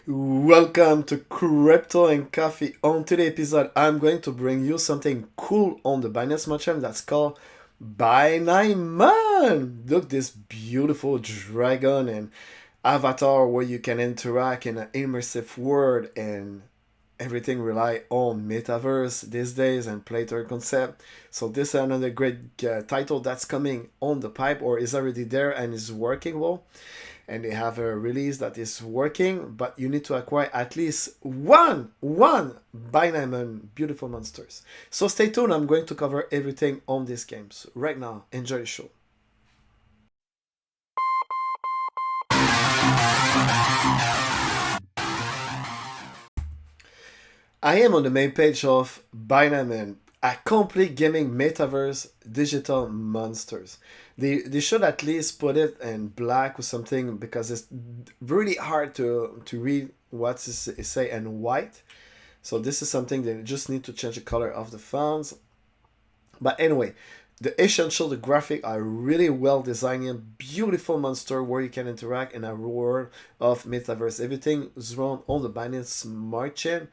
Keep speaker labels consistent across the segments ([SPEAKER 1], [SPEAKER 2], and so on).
[SPEAKER 1] Welcome to Crypto and Coffee. On today's episode, I'm going to bring you something cool on the Binance Match that's called Binamon. Look, this beautiful dragon and avatar where you can interact in an immersive world, and everything rely on metaverse these days and Plato concept. So this is another great title that's coming on the pipe or is already there and is working well, and they have a release that is working, but you need to acquire at least one Binamon beautiful monsters. So stay tuned, I'm going to cover everything on these games. Right now, enjoy the show. I am on the main page of Binamon, a complete gaming metaverse digital monsters. They should at least put it in black or something because it's really hard to read what it say in white. So this is something they just need to change the color of the fonts. But anyway, the essential, the graphic are really well designed, beautiful monster where you can interact in a world of metaverse. Everything is run on the Binance Smart Chain.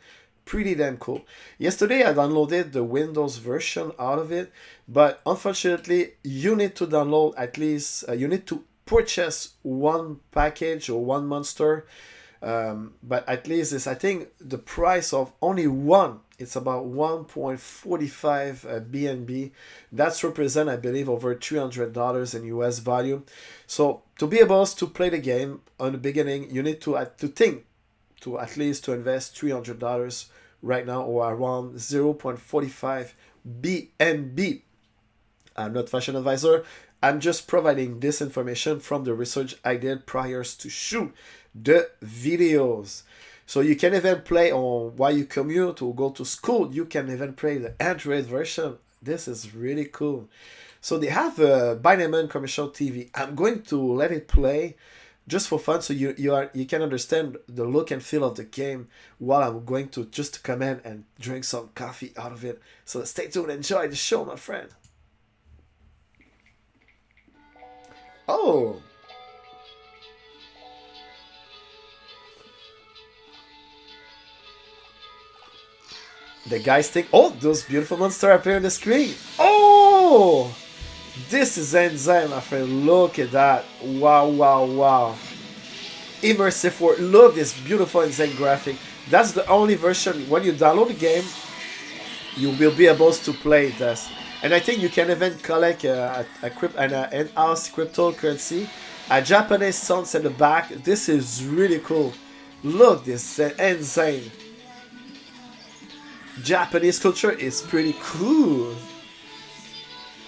[SPEAKER 1] Pretty damn cool. Yesterday I downloaded the Windows version out of it, but unfortunately you need to download at least, you need to purchase one package or one monster. But at least it's, I think the price of only one, it's about 1.45 BNB. That's represent, I believe, over $300 in US value. So to be able to play the game on the beginning, you need to think to at least to invest $300 right now, or around 0.45 BNB. I'm not fashion advisor. I'm just providing this information from the research I did prior to shoot the videos. So you can even play on while you commute or go to school. You can even play the Android version. This is really cool. So they have a Binamon commercial TV. I'm going to let it play just for fun, so you can understand the look and feel of the game while I'm going to just come in and drink some coffee out of it. So stay tuned, enjoy the show, my friend. Oh, the guys think, oh, those beautiful monsters appear on the screen. Oh, this is Enzyme, my friend. Look at that. Wow, wow, wow. Immersive world. Look, this beautiful insane graphic. That's the only version. When you download the game, you will be able to play this. And I think you can even collect an in-house cryptocurrency. A Japanese sounds at the back. This is really cool. Look, this insane. Japanese culture is pretty cool.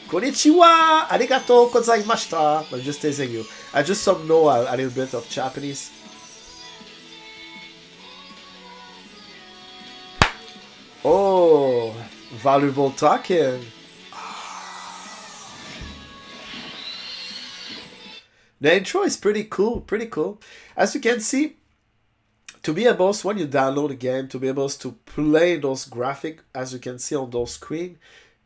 [SPEAKER 1] Konnichiwa! Arigato gozaimashita! I'm just teasing you. I just know a little bit of Japanese. Oh, valuable token. The intro is pretty cool, pretty cool. As you can see, to be able, when you download the game, to be able to play those graphics, as you can see on those screen,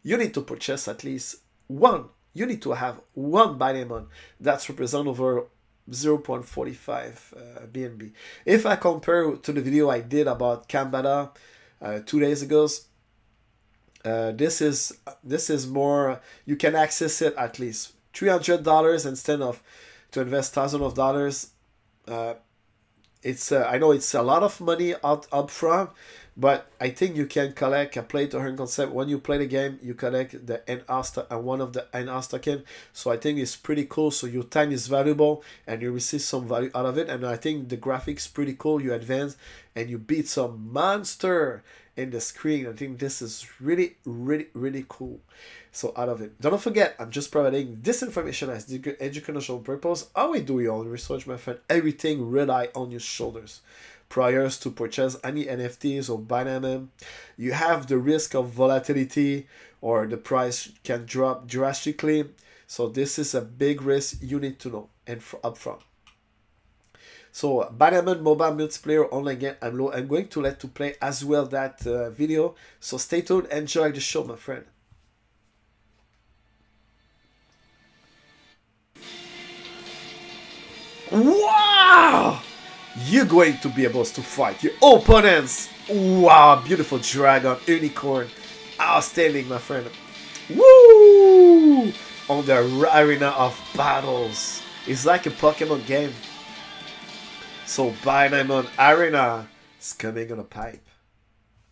[SPEAKER 1] you need to purchase at least one. You need to have one Binamon. That's represent over 0.45 BNB. If I compare to the video I did about Grabada 2 days ago, this is more, you can access it at least $300 instead of to invest thousands of dollars. It's I know it's a lot of money up front, but I think you can collect a play to earn concept. When you play the game, you collect the one of the NR token. So I think it's pretty cool. So your time is valuable and you receive some value out of it. And I think the graphics pretty cool. You advance and you beat some monster in the screen. I think this is really, really, really cool. So out of it, don't forget, I'm just providing this information as educational purpose. How we do your own research, my friend. Everything rely on your shoulders. Prior to purchase any NFTs or Binance, you have the risk of volatility or the price can drop drastically. So this is a big risk you need to know and upfront. So Binamon mobile multiplayer online game. I'm going to let to play as well that video. So stay tuned, enjoy the show, my friend. Wow! you're going to be able to fight your opponents. Wow, beautiful dragon, unicorn. Outstanding, my friend. Woo! On the arena of battles. It's like a Pokemon game. So Binamon Arena is coming on a pipe.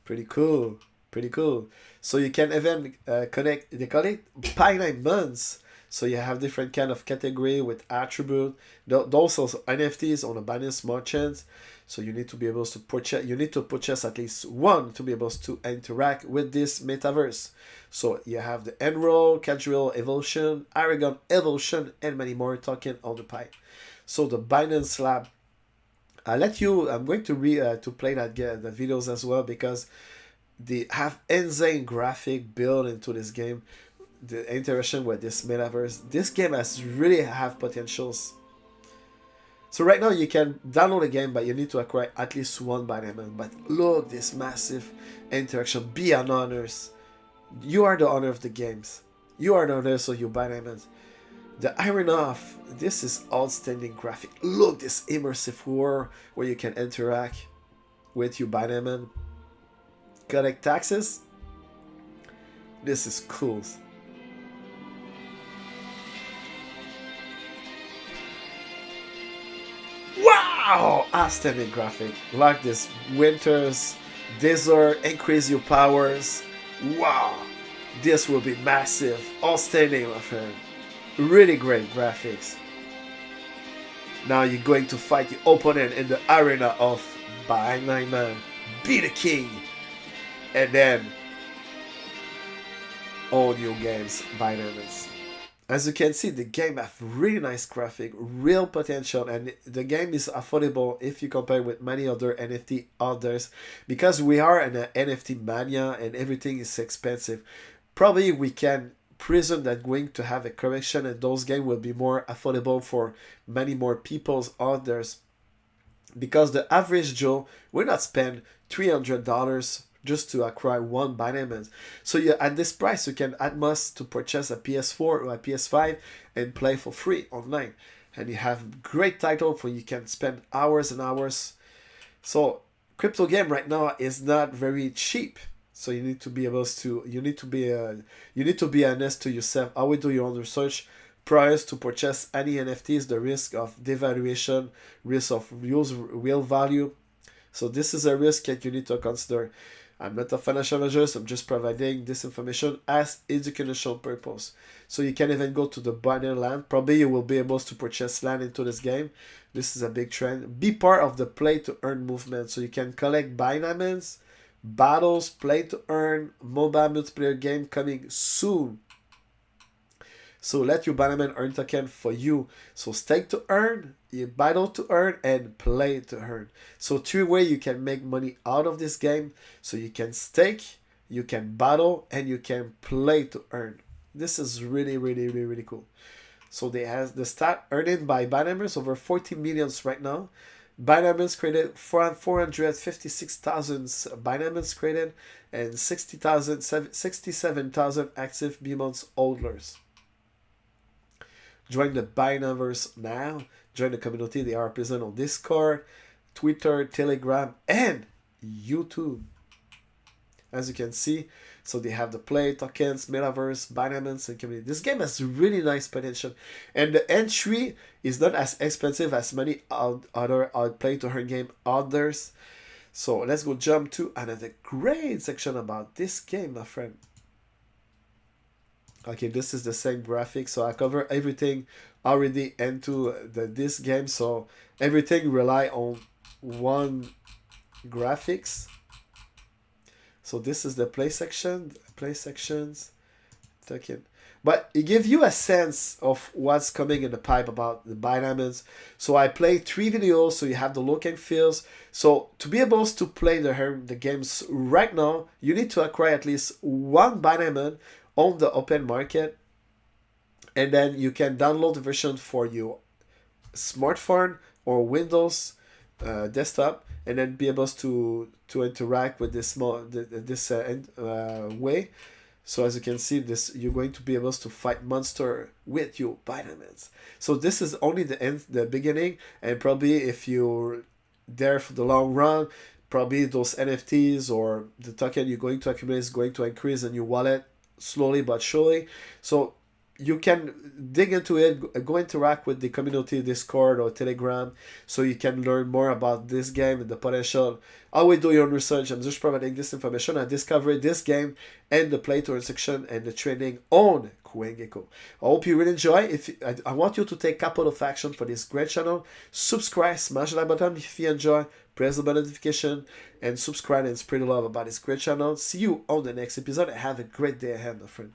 [SPEAKER 1] Pretty cool. Pretty cool. So you can even connect, they call it Binamons. So you have different kind of category with attribute. Those are NFTs on a Binance Smart Chain. So you need to be able to purchase. You need to purchase at least one to be able to interact with this metaverse. So you have the Enroll, Casual Evolution, Aragon Evolution, and many more talking on the pipe. So the Binance Lab. I let you. I'm going to to play the videos as well because they have insane graphic built into this game. The interaction with this metaverse. This game has really have potentials. So right now you can download the game, but you need to acquire at least one Binamon. But look, this massive interaction. Be an honors. You are the owner of the games. You are the owner, so you Binamons. The Iron Off. This is outstanding graphic. Look, this immersive world where you can interact with your Binamon. Collect taxes. This is cool. Wow! Outstanding graphic. Like this winter's desert, increase your powers. Wow! This will be massive. Outstanding, my friend. Really great graphics. Now you're going to fight your opponent in the arena of Binamon. Be the king. And then all new games, Binance. As you can see, the game has really nice graphic, real potential, and the game is affordable if you compare with many other NFT others. Because we are in an NFT mania and everything is expensive, probably we can presume that going to have a correction and those games will be more affordable for many more people's others. Because the average Joe will not spend $300 just to acquire one Binance. So you, at this price, you can at most to purchase a PS4 or a PS5 and play for free online. And you have great title for you can spend hours and hours. So crypto game right now is not very cheap. So you need to be able to you need to be honest to yourself. How we do your own research prior to purchase any NFTs, the risk of devaluation, risk of real value. So this is a risk that you need to consider. I'm not a financial advisor, I'm just providing this information as educational purpose. So you can even go to the Binance land. Probably you will be able to purchase land into this game. This is a big trend. Be part of the play to earn movement. So you can collect Binance, battles, play to earn, mobile multiplayer game coming soon. So let your Binamon earn token for you. So stake to earn, you battle to earn, and play to earn. So three ways you can make money out of this game. So you can stake, you can battle, and you can play to earn. This is really, really, really, really cool. So they have the stat earned by Binamon over 40 millions right now. Binamon created 456,000 Binamon created and 67,000 active Binamon holders. Join the Binaverse now. Join the community. They are present on Discord, Twitter, Telegram, and YouTube. As you can see, so they have the play, tokens, metaverse, Binance, and community. This game has really nice potential. And the entry is not as expensive as many other play to earn game others. So let's go jump to another great section about this game, my friend. Okay, this is the same graphic, so I cover everything already into this game, so everything rely on one graphics. So this is the play section, play sections, token. But it gives you a sense of what's coming in the pipe about the Binance. So I played 3 videos, so you have the look and feels. So to be able to play the games right now, you need to acquire at least one Binance on the open market, and then you can download the version for your smartphone or Windows desktop, and then be able to interact with this way. So as you can see, this you're going to be able to fight monster with your Binance. So this is only the beginning, and probably if you there for the long run. Probably those NFTs or the token you're going to accumulate is going to increase in your wallet slowly but surely. So you can dig into it, go interact with the community Discord or Telegram, so you can learn more about this game and the potential. Always do your own research. I'm just providing this information. I discovered this game and the play to earn section and the trading on CoinGecko. I hope you really enjoy. I want you to take a couple of action for this great channel. Subscribe, smash that button if you enjoy, press the bell notification, and subscribe and spread the love about this great channel. See you on the next episode and have a great day ahead, my friend.